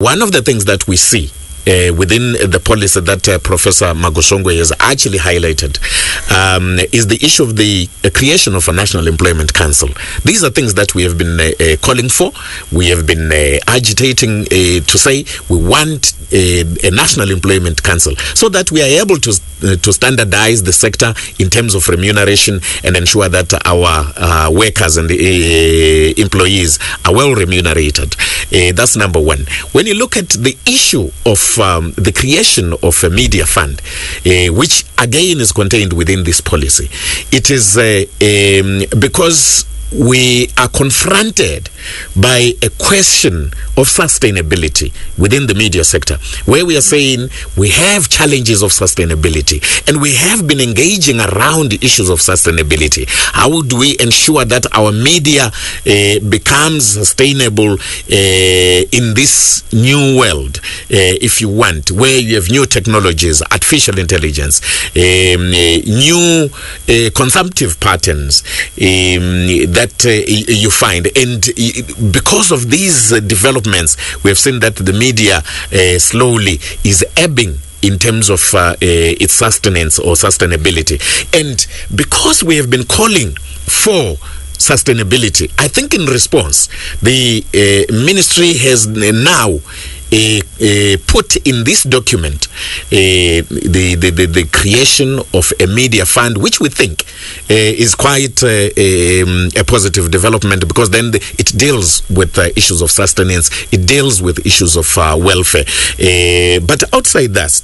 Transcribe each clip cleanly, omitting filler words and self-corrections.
One of the things that we see within the policy that Professor Magosvongwe has actually highlighted is the issue of the creation of a National Employment Council. These are things that we have been calling for. We have been agitating to say we want a National Employment Council so that we are able to standardize the sector in terms of remuneration and ensure that our workers and employees are well remunerated. That's number one. When you look at the issue of the creation of a media fund, which again is contained within this policy, it is because we are confronted by a question of sustainability within the media sector, where we are saying we have challenges of sustainability and we have been engaging around the issues of sustainability. How do we ensure that our media becomes sustainable in this new world, if you want, where you have new technologies, artificial intelligence, new consumptive patterns that you find. And because of these developments, we have seen that the media slowly is ebbing in terms of its sustenance or sustainability. And because we have been calling for sustainability, I think in response, the ministry has now put in this document the creation of a media fund, which we think is quite a positive development, because then it deals with issues of sustenance, it deals with issues of welfare. But outside that,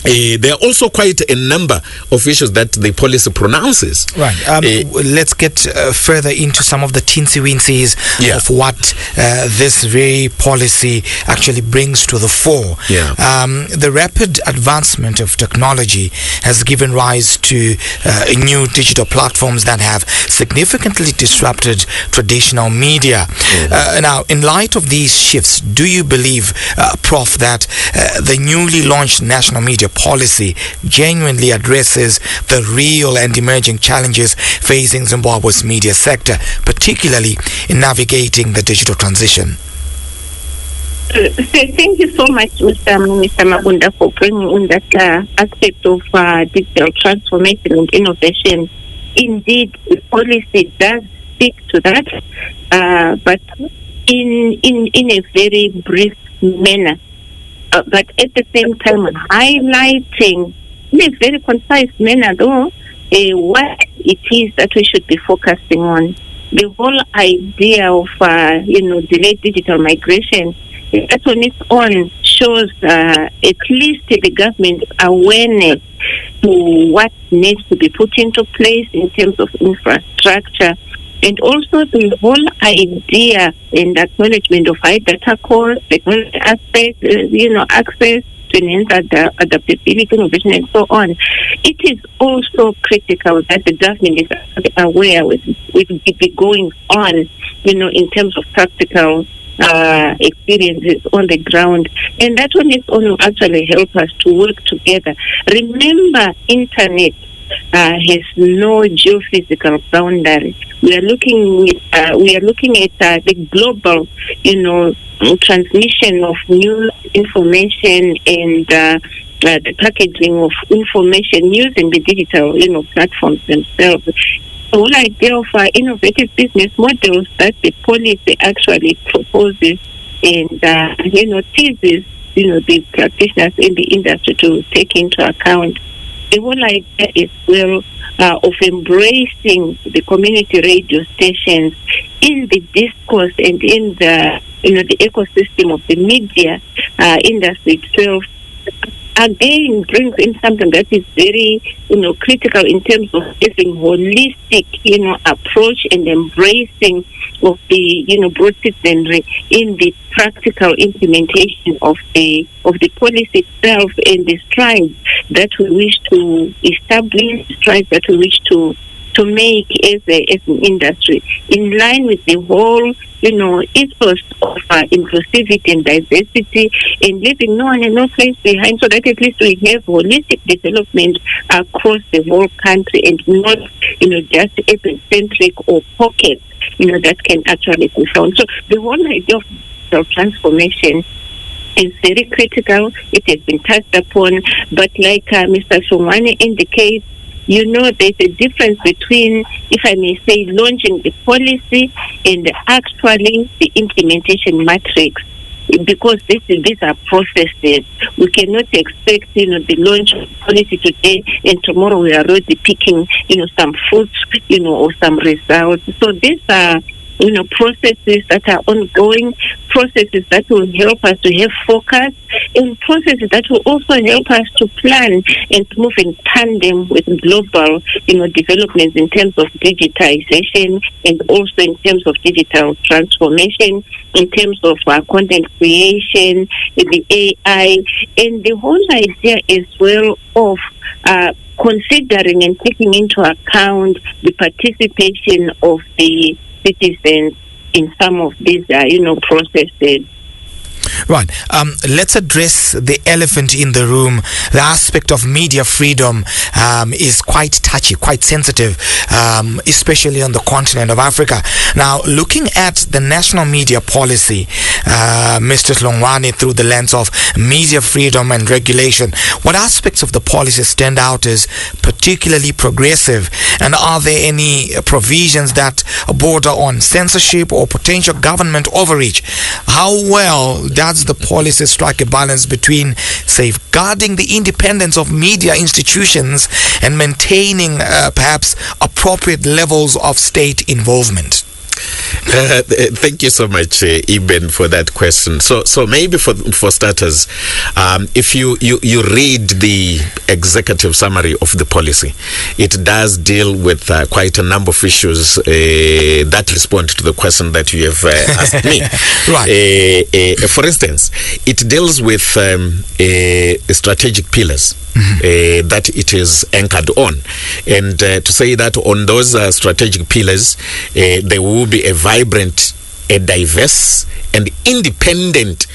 there are also quite a number of issues that the policy pronounces. Right. Let's get further into some of the teensy-weensys of what this very policy actually brings to the fore. The rapid advancement of technology has given rise to new digital platforms that have significantly disrupted traditional media. Now, in light of these shifts, do you believe, Prof, that the newly launched national media policy genuinely addresses the real and emerging challenges facing Zimbabwe's media sector, particularly in navigating the digital transition? Thank you so much, Mr. Mabunda, for bringing in that aspect of digital transformation and innovation. Indeed, the policy does speak to that, but in a very brief manner. But at the same time, highlighting in a very concise manner, though, what it is that we should be focusing on. The whole idea of, delayed digital migration, that on its own shows at least the government's awareness to what needs to be put into place in terms of infrastructure. And also the whole idea and acknowledgement of high data costs, technology aspect, access to enhance adaptability, innovation, and so on. It is also critical that the government is aware with the goings on, in terms of practical experiences on the ground. And that one is going to actually help us to work together. Remember, internet has no geophysical boundary. We are looking at the global, transmission of new information and the packaging of information using the digital, platforms themselves. The whole idea of innovative business models that the policy actually proposes and teases, the practitioners in the industry to take into account. The whole idea is of embracing the community radio stations in the discourse and in the the ecosystem of the media industry itself. Again, brings in something that is very critical in terms of having holistic approach and embracing of the broad citizenry in the practical implementation of the policy itself and the strides that we wish to establish, strides that we wish to make as an industry, in line with the whole ethos of inclusivity and diversity, and leaving no one and no place behind, so that at least we have holistic development across the whole country and not just ethnocentric or pockets that can actually be found. So the whole idea of transformation is very critical. It has been touched upon, but like Mr. Hlongwane indicates, there's a difference between, if I may say, launching the policy and actually the implementation matrix. Because these are processes. We cannot expect, the launch of policy today and tomorrow we are already picking, some fruits, or some results. So these are, processes that are ongoing, processes that will help us to have focus, and processes that will also help us to plan and move in tandem with global, developments in terms of digitization and also in terms of digital transformation, in terms of content creation, the AI, and the whole idea as well of considering and taking into account the participation of the citizens in some of these, processes. Right. Let's address the elephant in the room. The aspect of media freedom is quite touchy, quite sensitive, especially on the continent of Africa. Now, looking at the national media policy, Mr. Hlongwane, through the lens of media freedom and regulation, what aspects of the policy stand out as particularly progressive? And are there any provisions that border on censorship or potential government overreach? How well does the policy strike a balance between safeguarding the independence of media institutions and maintaining perhaps appropriate levels of state involvement? Thank you so much, Eben, for that question. So maybe for starters, if you read the executive summary of the policy, it does deal with quite a number of issues that respond to the question that you have asked me. Right. For instance, it deals with strategic pillars. That it is anchored on, and to say that on those strategic pillars there will be a vibrant, a diverse and independent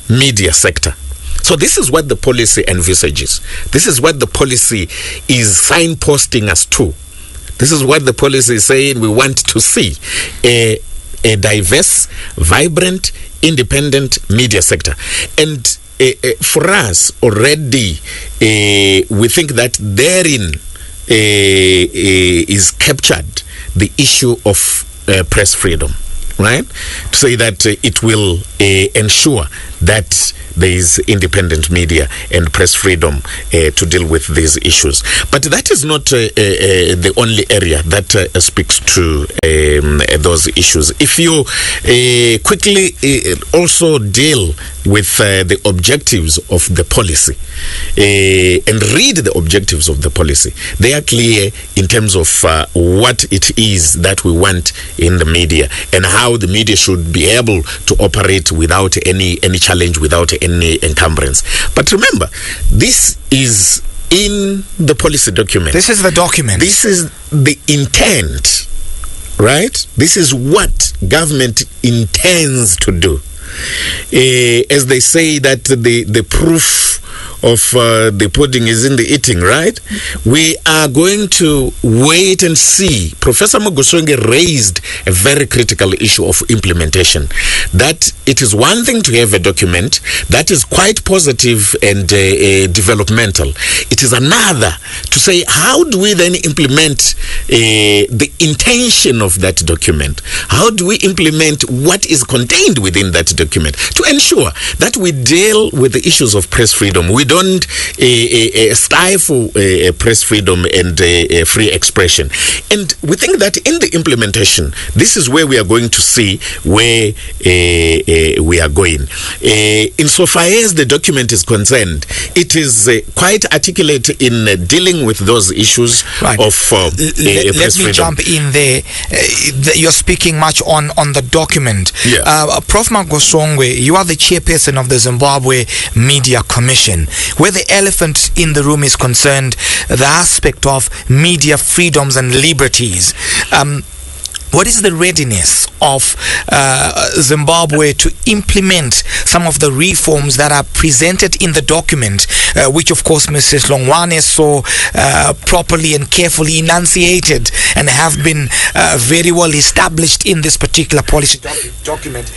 media sector. So this is what the policy envisages. This is what the policy is signposting us to. This is what the policy is saying we want to see: a diverse, vibrant, independent media sector. And for us already, we think that therein is captured the issue of press freedom, right? To say that it will ensure that there is independent media and press freedom to deal with these issues. But that is not the only area that speaks to those issues. If you quickly also deal with the objectives of the policy and read the objectives of the policy, they are clear in terms of what it is that we want in the media and how the media should be able to operate without any challenge, without any encumbrance. But remember, this is in the policy document. This is the document. This is the intent, right? This is what government intends to do. As they say that the proof of the pudding is in the eating, right? We are going to wait and see. Professor Magosvongwe raised a very critical issue of implementation. That it is one thing to have a document that is quite positive and developmental. It is another to say, how do we then implement the intention of that document? How do we implement what is contained within that document to ensure that we deal with the issues of press freedom? We don't stifle press freedom and free expression. And we think that in the implementation, this is where we are going to see where we are going. Insofar as the document is concerned, it is quite articulate in dealing with those issues of press freedom. Let me jump in there. You're speaking much on the document. Yeah. Prof. Magosvongwe, you are the chairperson of the Zimbabwe Media Commission. Where the elephant in the room is concerned, the aspect of media freedoms and liberties. What is the readiness of Zimbabwe to implement some of the reforms that are presented in the document which of course Mrs. Hlongwane saw properly and carefully enunciated and have been very well established in this particular policy document,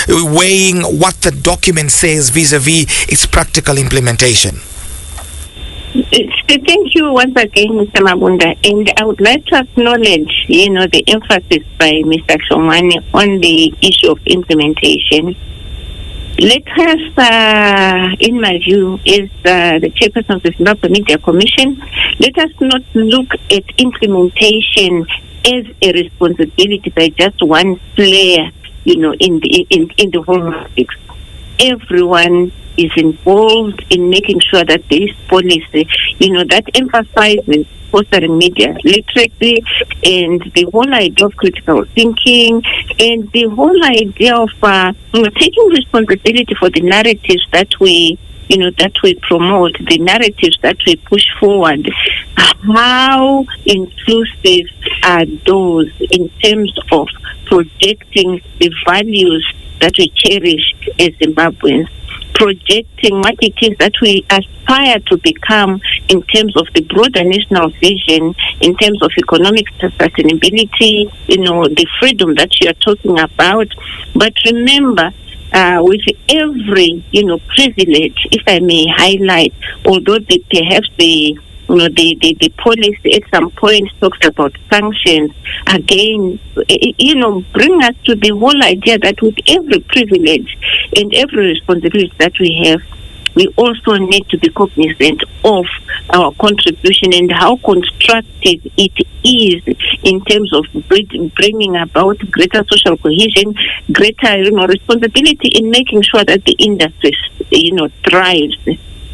weighing what the document says vis-a-vis its practical implementation. Thank you once again, Mr. Mabunda, and I would like to acknowledge, the emphasis by Mr. Hlongwane on the issue of implementation. Let us, in my view, as the chairperson of the Zimbabwe Media Commission, let us not look at implementation as a responsibility by just one player, in the whole matrix. Everyone is involved in making sure that this policy, that emphasizes fostering media literacy and the whole idea of critical thinking and the whole idea of taking responsibility for the narratives that we promote, the narratives that we push forward. How inclusive are those in terms of projecting the values that we cherish as Zimbabweans, projecting what it is that we aspire to become in terms of the broader national vision, in terms of economic sustainability, the freedom that you are talking about. But remember, with every, privilege, if I may highlight, although perhaps the policy at some point talks about sanctions, again, bring us to the whole idea that with every privilege and every responsibility that we have, we also need to be cognizant of our contribution and how constructive it is in terms of bringing about greater social cohesion, greater, responsibility in making sure that the industry, thrives.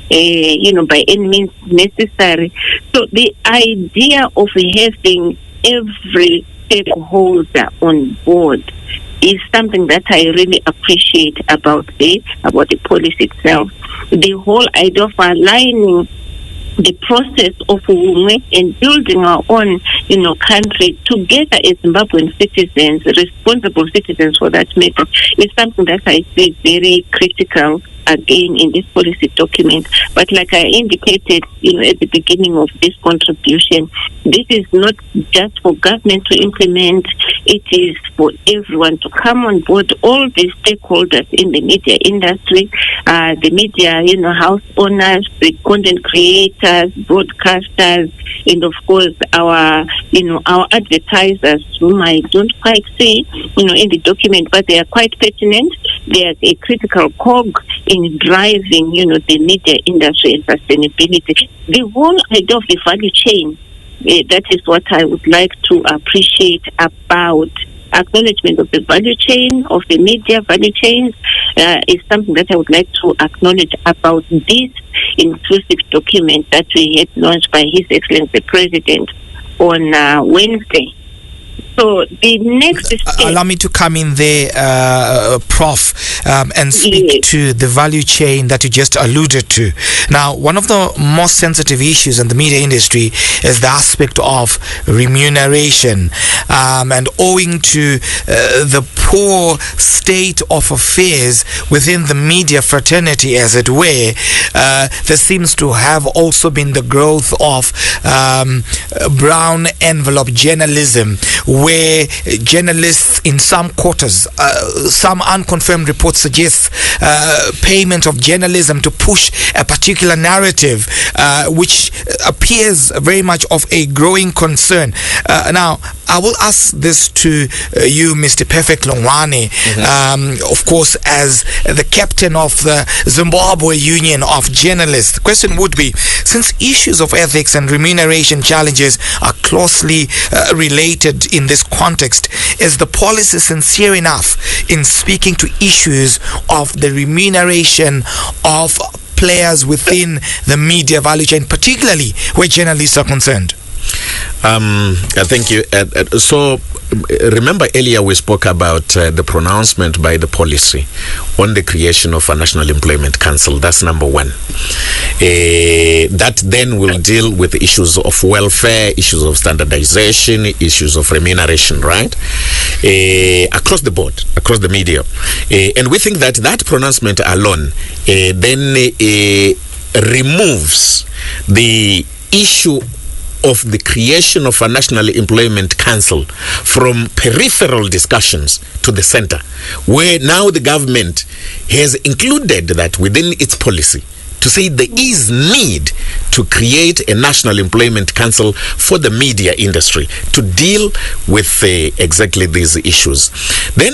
By any means necessary. So the idea of having every stakeholder on board is something that I really appreciate about the policy itself. The whole idea of aligning the process of Hlongwane and building our own, country together as Zimbabwean citizens, responsible citizens for that matter, is something that I see very critical again in this policy document. But like I indicated, at the beginning of this contribution, this is not just for government to implement, it is for everyone to come on board, all the stakeholders in the media industry, the media, house owners, the content creators, broadcasters, and of course our advertisers, whom I don't quite see, in the document, but they are quite pertinent. They are a critical cog in driving, the media industry and sustainability. The whole idea of the value chain, that is what I would like to appreciate about acknowledgement of the value chain, of the media value chains, is something that I would like to acknowledge about this inclusive document that we had launched by His Excellency the President on Wednesday. So the next step... Allow me to come in there, Prof, and speak to the value chain that you just alluded to. Now, one of the most sensitive issues in the media industry is the aspect of remuneration. And owing to the poor state of affairs within the media fraternity, as it were, there seems to have also been the growth of brown envelope journalism, where journalists in some quarters, some unconfirmed reports suggest payment of journalism to push a particular narrative, which appears very much of a growing concern. Now, I will ask this to you, Mr. Perfect Hlongwane, of course, as the captain of the Zimbabwe Union of Journalists. The question would be, since issues of ethics and remuneration challenges are closely related in this context, is the policy sincere enough in speaking to issues of the remuneration of players within the media value chain, particularly where journalists are concerned? Thank you. So remember earlier we spoke about the pronouncement by the policy on the creation of a National Employment Council. That's number one. That then will deal with issues of welfare, issues of standardization, issues of remuneration, right? Across the board, across the media. And we think that that pronouncement alone then removes the issue of the creation of a National Employment Council from peripheral discussions to the center, where now the government has included that within its policy to say there is need to create a National Employment Council for the media industry to deal with exactly these issues. Then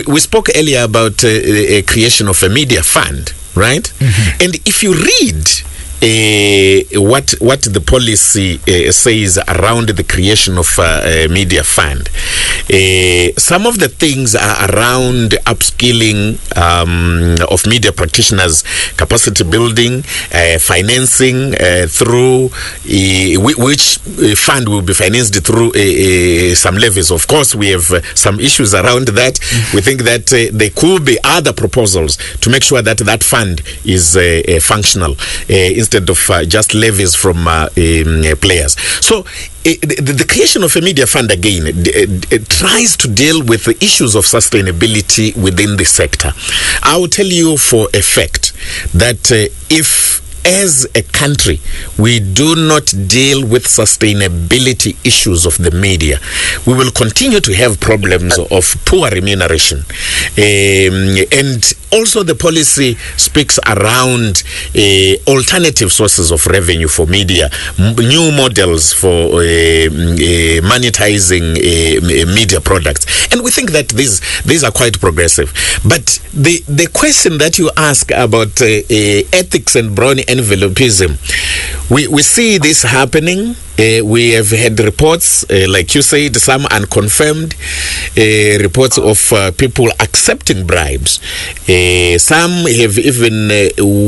we spoke earlier about a creation of a media fund, right? Mm-hmm. And if you read what the policy says around the creation of a media fund, some of the things are around upskilling of media practitioners, capacity building, financing through which fund will be financed through some levies. Of course, we have some issues around that. We think that there could be other proposals to make sure that that fund is functional instead of just levies from players. So the creation of a media fund again it tries to deal with the issues of sustainability within the sector. I will tell you for a fact that if as a country we do not deal with sustainability issues of the media, we will continue to have problems of poor remuneration. And also the policy speaks around alternative sources of revenue for media, new models for monetizing media products. And we think that these are quite progressive. But the question that you ask about ethics and brown envelopism, we see this happening. We have had reports, like you said, some unconfirmed reports of people accepting bribes. Some have even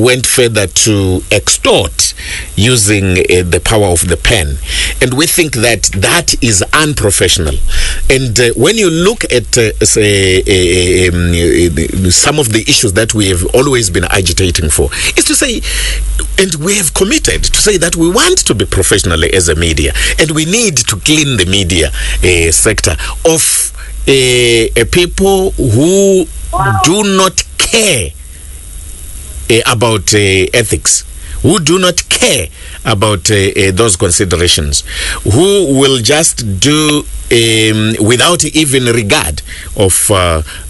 went further to extort using the power of the pen. And we think that that is unprofessional. And when you look at some of the issues that we have always been agitating for, is to say, and we have committed to say that we want to be professional as a media, and we need to clean the media sector of people who do not care about ethics, who do not care about those considerations, who will just do without even regard of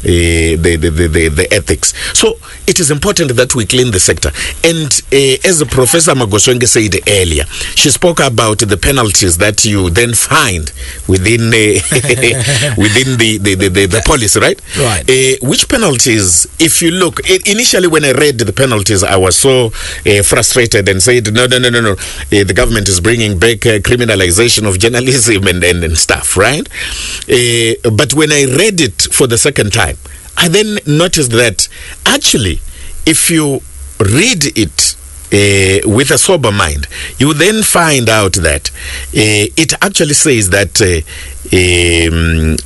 the ethics. So it is important that we clean the sector. And as Professor Magosvongwe said earlier, she spoke about the penalties that you then find within within the policy, right? Right. Which penalties, if you look, initially when I read the penalties, I was so frustrated and said, no, the government is bringing back criminalization of journalism and stuff, right? But when I read it for the second time, I then noticed that actually, if you read it with a sober mind, you then find out that it actually says that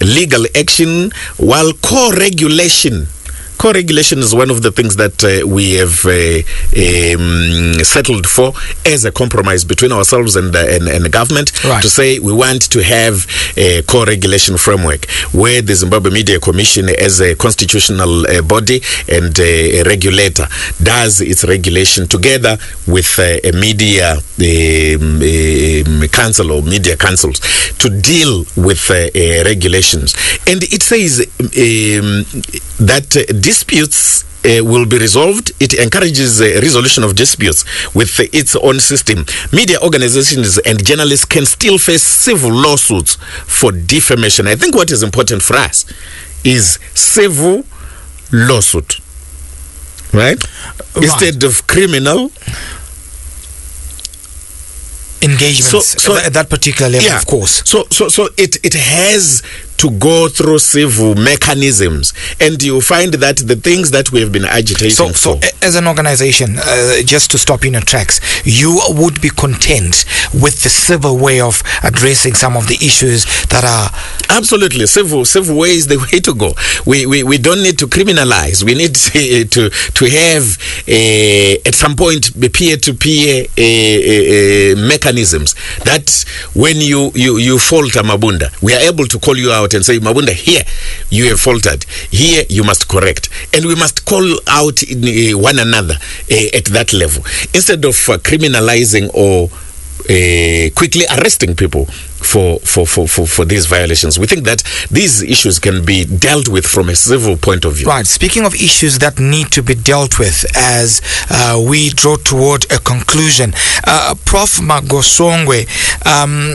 legal action, while co-regulation is one of the things that we have settled for as a compromise between ourselves and the government, right, to say we want to have a co-regulation framework where the Zimbabwe Media Commission as a constitutional body and a regulator does its regulation together with a media council or media councils to deal with regulations. And it says that disputes will be resolved. It encourages resolution of disputes with its own system. Media organizations and journalists can still face civil lawsuits for defamation. I think what is important for us is civil lawsuit, right? Instead of criminal engagements. So at that particular level, yeah, of course. So it has to go through civil mechanisms, and you find that the things that we have been agitating so for. As an organization, just to stop in your tracks, you would be content with the civil way of addressing some of the issues that are... Absolutely. Civil way is the way to go. We don't need to criminalize. We need to have at some point peer-to-peer mechanisms that when you falter, Mabunda, we are able to call you out out and say, Mabunda, here you have faltered, here you must correct, and we must call out one another at that level instead of criminalizing or quickly arresting people for these violations. We think that these issues can be dealt with from a civil point of view. Right. Speaking of issues that need to be dealt with as we draw toward a conclusion, Prof. Magosvongwe,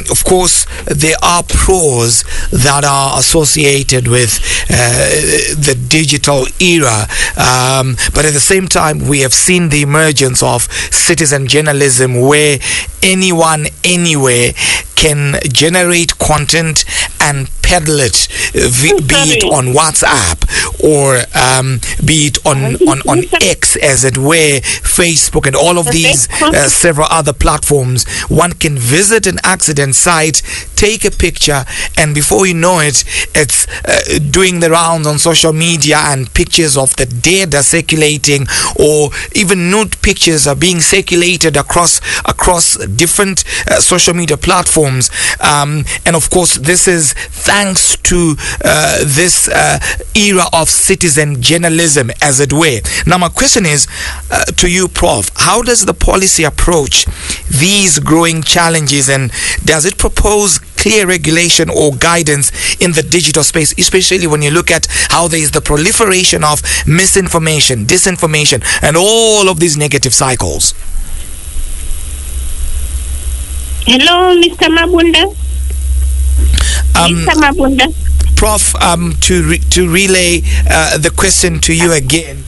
of course, there are pros that are associated with the digital era, but at the same time, we have seen the emergence of citizen journalism where anyone, anywhere can generate content and peddle it, be it on WhatsApp or be it on X, as it were, Facebook, and all of these several other platforms. One can visit an accident site, take a picture, and before you know it, it's doing the rounds on social media, and pictures of the dead are circulating, or even nude pictures are being circulated across different social media platforms. And of course, this is thanks to this era of citizen journalism, as it were. Now, my question is to you, Prof. How does the policy approach these growing challenges, and does it propose clear regulation or guidance in the digital space, especially when you look at how there is the proliferation of misinformation, disinformation, and all of these negative cycles? Hello, Mr. Mabunda. Mr. Mabunda. Prof, to relay the question to you again.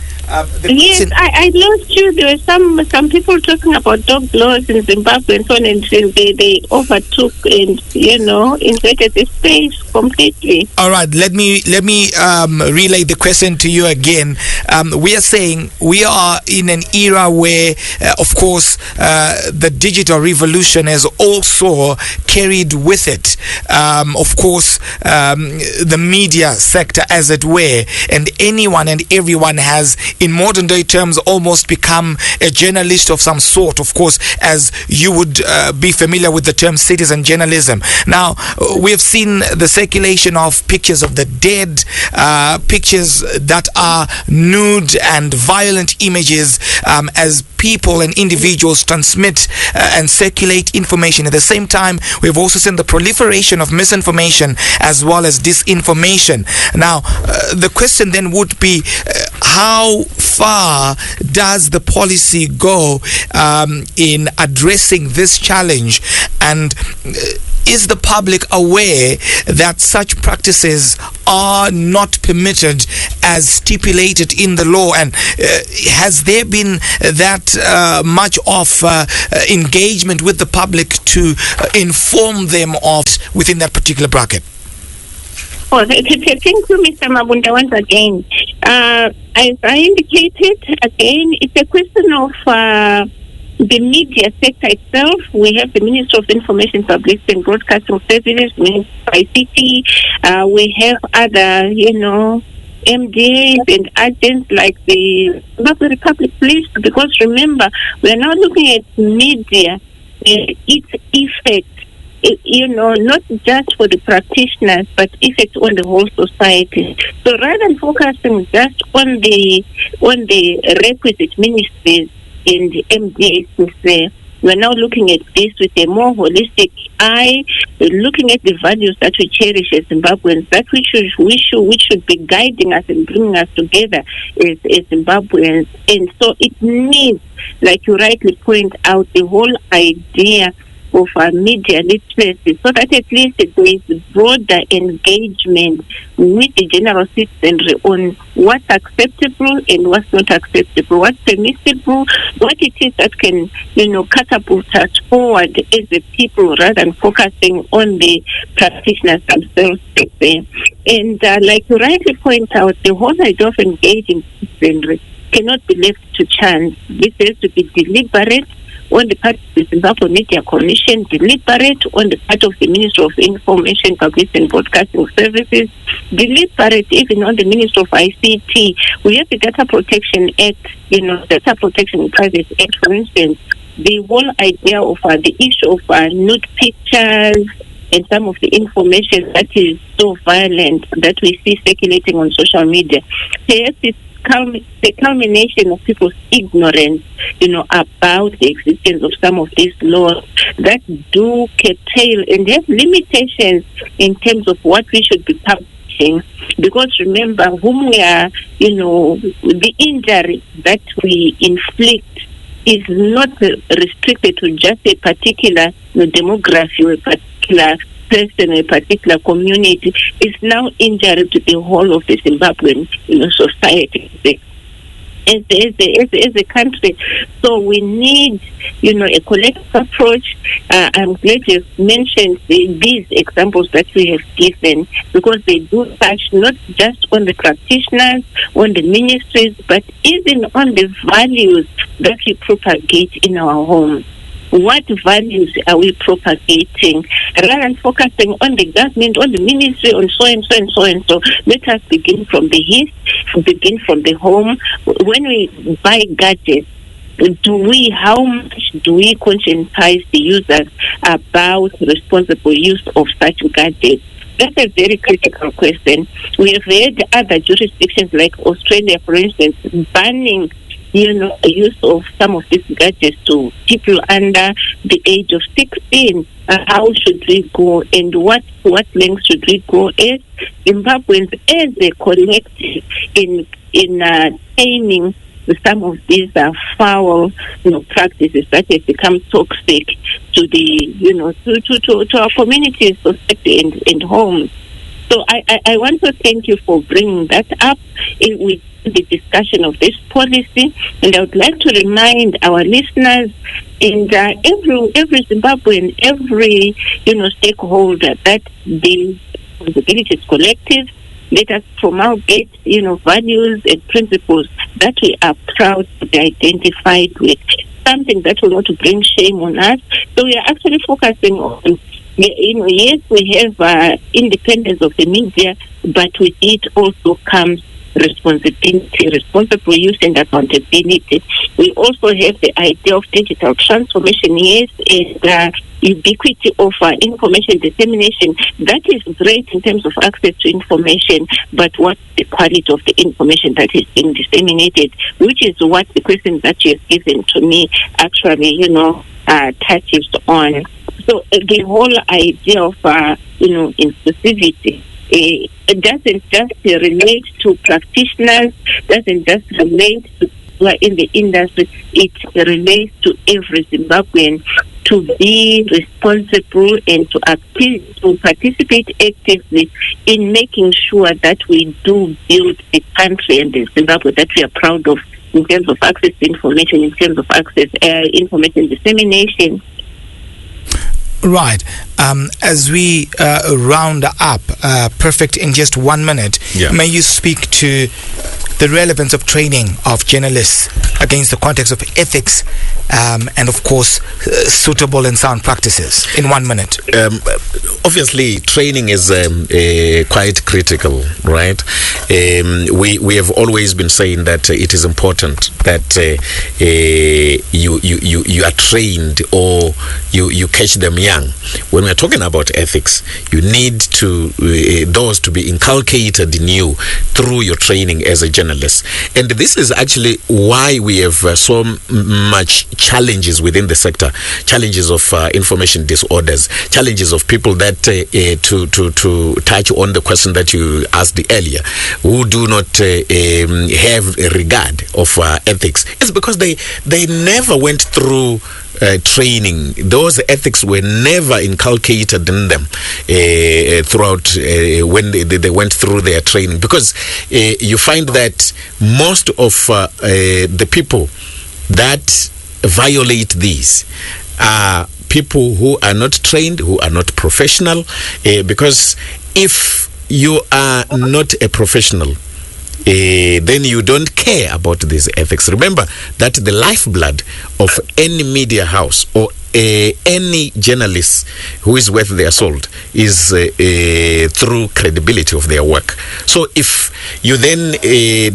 Yes, I lost you. There were some people talking about dog laws in Zimbabwe and so on, and they overtook and invaded the space completely. All right, let me relay the question to you again. We are saying we are in an era where, of course, the digital revolution has also carried with it, of course, the media sector, as it were, and anyone and everyone has, in modern day terms, almost become a journalist of some sort, of course, as you would be familiar with the term citizen journalism. Now, we have seen the circulation of pictures of the dead, pictures that are nude and violent images, as people and individuals transmit and circulate information. At the same time, we've also seen the proliferation of misinformation as well as disinformation. Now, the question then would be, how far does the policy go in addressing this challenge, and is the public aware that such practices are not permitted as stipulated in the law, and has there been that much of engagement with the public to inform them of within that particular bracket? Oh, thank you, Mr. Mabunda, once again. As I indicated, again, it's a question of the media sector itself. We have the Ministry of Information, Publicity and Broadcasting Services, Ministry of ICT. We have other, MDAs and agents like the Zimbabwe Republic Police, because remember, we are now looking at media, its effect, not just for the practitioners, but effect on the whole society. So rather than focusing just on the requisite ministries and the MDAs, we're now looking at this with a more holistic eye, looking at the values that we cherish as Zimbabweans, that which should be guiding us and bringing us together as Zimbabweans. And so it needs, like you rightly point out, the whole idea of our media literacy, so that at least there is broader engagement with the general citizenry on what's acceptable and what's not acceptable, what's permissible, what it is that can, catapult us forward as a people, rather than focusing on the practitioners themselves. And like you rightly point out, the whole idea of engaging citizenry cannot be left to chance. This has to be deliberate on the part of the Zimbabwe Media Commission, deliberate on the part of the Ministry of Information, Publicity and Broadcasting Services, deliberate even on the Ministry of ICT. We have the Data Protection Act, Data Protection and Privacy Act, for instance. The whole idea of the issue of nude pictures, and some of the information that is so violent that we see circulating on social media. Perhaps it's the culmination of people's ignorance, about the existence of some of these laws that do curtail and have limitations in terms of what we should be publishing. Because remember, whom we are, the injury that we inflict is not restricted to just a particular demography or a particular person, a particular community. Is now injury to the whole of the Zimbabwean society as a country. So we need a collective approach. I'm glad you've mentioned these examples that we have given, because they do touch not just on the practitioners, on the ministries, but even on the values that we propagate in our homes. What values are we propagating? Rather than focusing on the government, on the ministry, on so and so and so and so, let us begin from the east, begin from the home. When we buy gadgets, how much do we conscientize the users about responsible use of such gadgets? That's a very critical question. We have had other jurisdictions like Australia, for instance, banning use of some of these gadgets to people under the age of 16. How should we go, and what lengths should we go as Zimbabweans, as a collective, in taming some of these foul practices that have become toxic to the to our communities, society, and homes. So I want to thank you for bringing that up with the discussion of this policy, and I would like to remind our listeners and every Zimbabwean, every stakeholder, that the responsibility is collective. Let us promulgate values and principles that we are proud to be identified with. Something that will not bring shame on us. So we are actually focusing on, yes, we have independence of the media, but with it also comes responsibility, responsible use, and accountability. We also have the idea of digital transformation, yes, and ubiquity of information dissemination. That is great in terms of access to information, but what's the quality of the information that is being disseminated, which is what the question that you have given to me actually, touches on. So the whole idea of, inclusivity, it doesn't just relate to practitioners, doesn't just relate to who are in the industry, it relates to every Zimbabwean to be responsible and to participate actively in making sure that we do build the country and the Zimbabwe that we are proud of in terms of access to information, in terms of access information dissemination. Right. As we round up, perfect, in just 1 minute, may you speak to the relevance of training of journalists against the context of ethics and, of course, suitable and sound practices in 1 minute? Obviously, training is quite critical, right? We have always been saying that it is important that you are trained, or you catch them young. When we're talking about ethics, you need to those to be inculcated in you through your training as a journalist. And this is actually why we have so much challenges within the sector, challenges of information disorders, challenges of people that to touch on the question that you asked earlier, who do not have a regard of ethics. It's because they never went through training. Those ethics were never inculcated in them throughout when they went through their training, because you find that most of the people that violate these are people who are not trained, who are not professional, because if you are not a professional, then you don't care about these ethics. Remember that the lifeblood of any media house or any journalist who is worth their salt is through credibility of their work. So if you then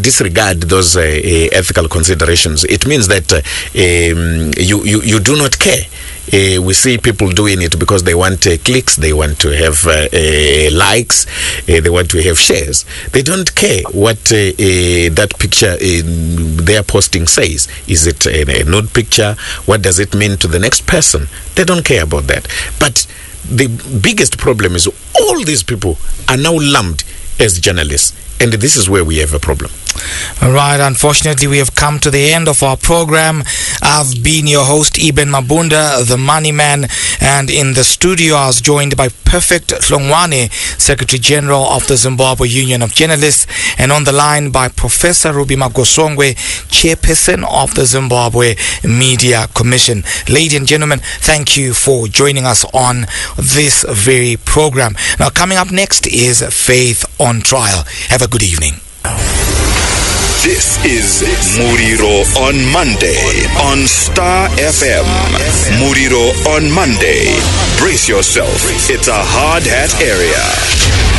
disregard those ethical considerations, it means that you do not care we see people doing it because they want clicks, they want to have likes, they want to have shares. They don't care what that picture they are posting says. Is it a nude picture? What does it mean to the next person? They don't care about that. But the biggest problem is all these people are now lumped as journalists, and this is where we have a problem. All right, unfortunately, we have come to the end of our program. I've been your host, Eben Mabunda, the Money Man, and in the studio I was joined by Perfect Hlongwane, Secretary General of the Zimbabwe Union of Journalists, and on the line by Professor Ruby Magosvongwe, Chairperson of the Zimbabwe Media Commission. Ladies and gentlemen, thank you for joining us on this very program. Now, coming up next is Faith on Trial. Have a good evening. This is Muriro on Monday on Star FM. Muriro on Monday. Brace yourself. It's a hard hat area.